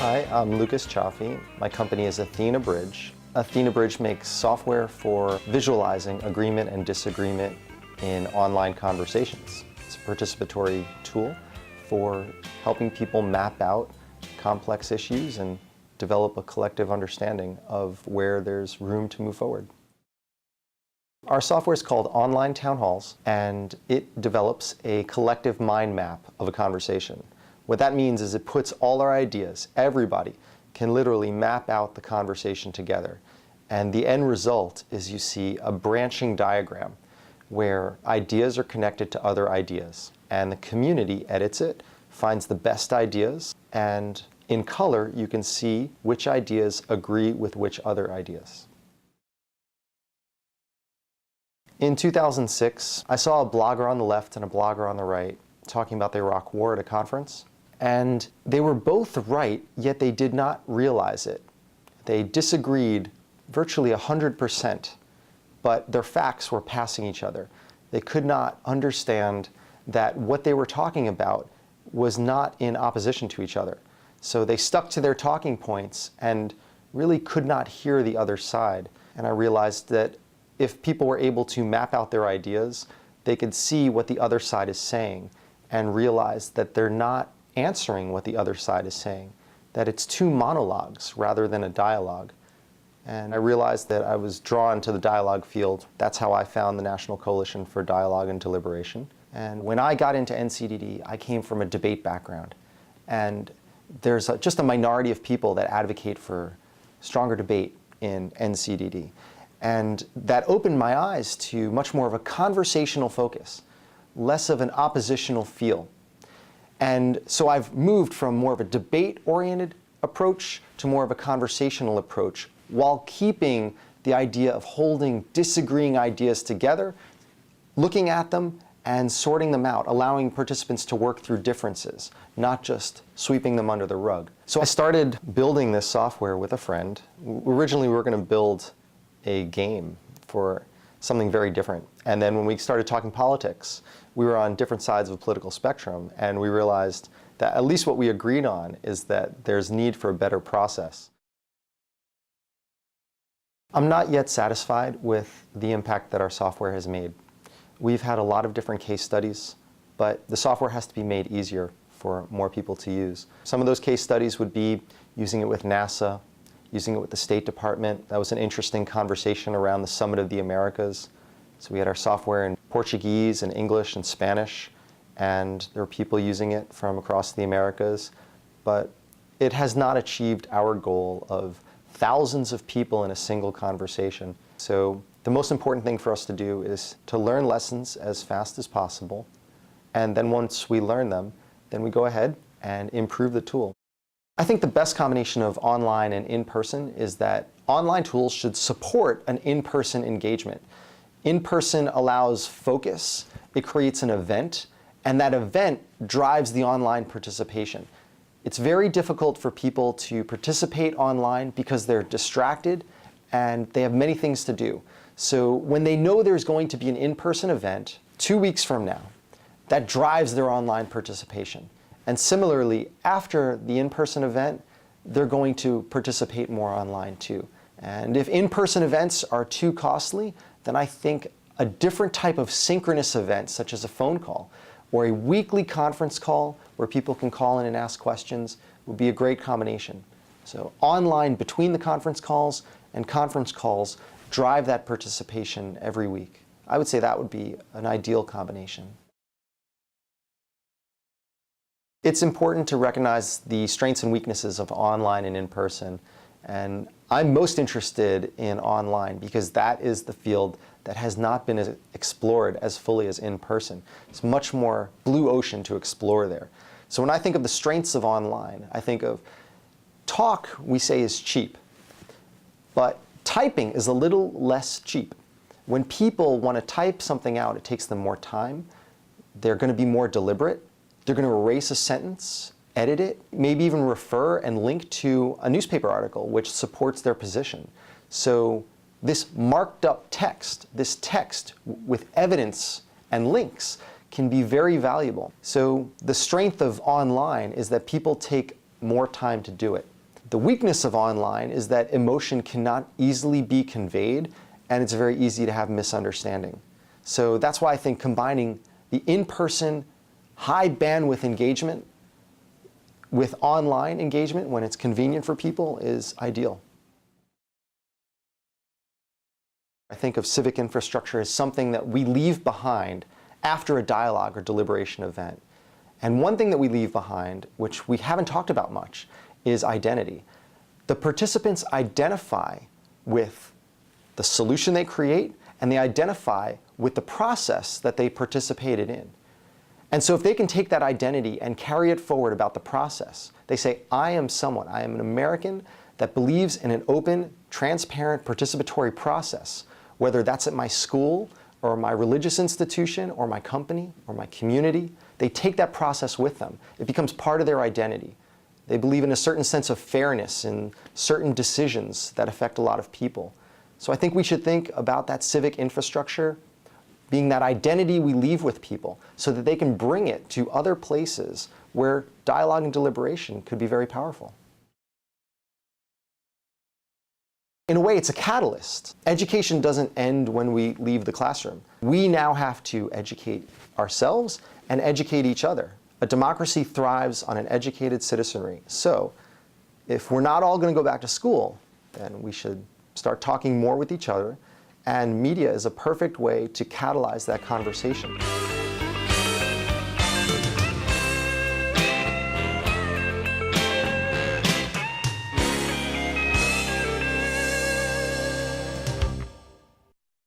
Hi, I'm Lucas Cioffi. My company is Athena Bridge. Athena Bridge makes software for visualizing agreement and disagreement in online conversations. It's a participatory tool for helping people map out complex issues and develop a collective understanding of where there's room to move forward. Our software is called Online Town Halls, and it develops a collective mind map of a conversation. What that means is it puts all our ideas, everybody can literally map out the conversation together. And the end result is you see a branching diagram where ideas are connected to other ideas. And the community edits it, finds the best ideas, and in color you can see which ideas agree with which other ideas. In 2006, I saw a blogger on the left and a blogger on the right talking about the Iraq War at a conference. And they were both right, yet they did not realize it. They disagreed virtually 100%, but their facts were passing each other. They could not understand that what they were talking about was not in opposition to each other. So they stuck to their talking points and really could not hear the other side. And I realized that if people were able to map out their ideas, they could see what the other side is saying and realize that they're not answering what the other side is saying, that it's two monologues rather than a dialogue. And I realized that I was drawn to the dialogue field. That's how I found the National Coalition for Dialogue and Deliberation. And when I got into NCDD, I came from a debate background. And there's just a minority of people that advocate for stronger debate in NCDD. And that opened my eyes to much more of a conversational focus, less of an oppositional feel. And so I've moved from more of a debate-oriented approach to more of a conversational approach, while keeping the idea of holding disagreeing ideas together, looking at them and sorting them out, allowing participants to work through differences, not just sweeping them under the rug. So I started building this software with a friend. Originally, we were going to build a game for something very different. And then when we started talking politics, we were on different sides of the political spectrum, and we realized that at least what we agreed on is that there's need for a better process. I'm not yet satisfied with the impact that our software has made. We've had a lot of different case studies, but the software has to be made easier for more people to use. Some of those case studies would be using it with NASA, using it with the State Department. That was an interesting conversation around the Summit of the Americas. So we had our software in Portuguese and English and Spanish, and there were people using it from across the Americas. But it has not achieved our goal of thousands of people in a single conversation. So the most important thing for us to do is to learn lessons as fast as possible. And then once we learn them, then we go ahead and improve the tool. I think the best combination of online and in-person is that online tools should support an in-person engagement. In-person allows focus, it creates an event, and that event drives the online participation. It's very difficult for people to participate online because they're distracted and they have many things to do. So when they know there's going to be an in-person event 2 weeks from now, that drives their online participation. And similarly, after the in-person event, they're going to participate more online too. And if in-person events are too costly, then I think a different type of synchronous event, such as a phone call or a weekly conference call where people can call in and ask questions, would be a great combination. So online between the conference calls and conference calls drive that participation every week. I would say that would be an ideal combination. It's important to recognize the strengths and weaknesses of online and in-person. And I'm most interested in online because that is the field that has not been explored as fully as in-person. It's much more blue ocean to explore there. So when I think of the strengths of online, I think of talk, we say, is cheap. But typing is a little less cheap. When people want to type something out, it takes them more time. They're going to be more deliberate. They're going to erase a sentence, edit it, maybe even refer and link to a newspaper article which supports their position. So this marked up text, this text with evidence and links can be very valuable. So the strength of online is that people take more time to do it. The weakness of online is that emotion cannot easily be conveyed, and it's very easy to have misunderstanding. So that's why I think combining the in-person, high bandwidth engagement with online engagement when it's convenient for people is ideal. I think of civic infrastructure as something that we leave behind after a dialogue or deliberation event. And one thing that we leave behind, which we haven't talked about much, is identity. The participants identify with the solution they create, and they identify with the process that they participated in. And so if they can take that identity and carry it forward about the process, they say, I am someone, I am an American that believes in an open, transparent, participatory process, whether that's at my school or my religious institution or my company or my community. They take that process with them. It becomes part of their identity. They believe in a certain sense of fairness in certain decisions that affect a lot of people. So I think we should think about that civic infrastructure being that identity we leave with people so that they can bring it to other places where dialogue and deliberation could be very powerful. In a way, it's a catalyst. Education doesn't end when we leave the classroom. We now have to educate ourselves and educate each other. A democracy thrives on an educated citizenry. So if we're not all going to go back to school, then we should start talking more with each other, and media is a perfect way to catalyze that conversation.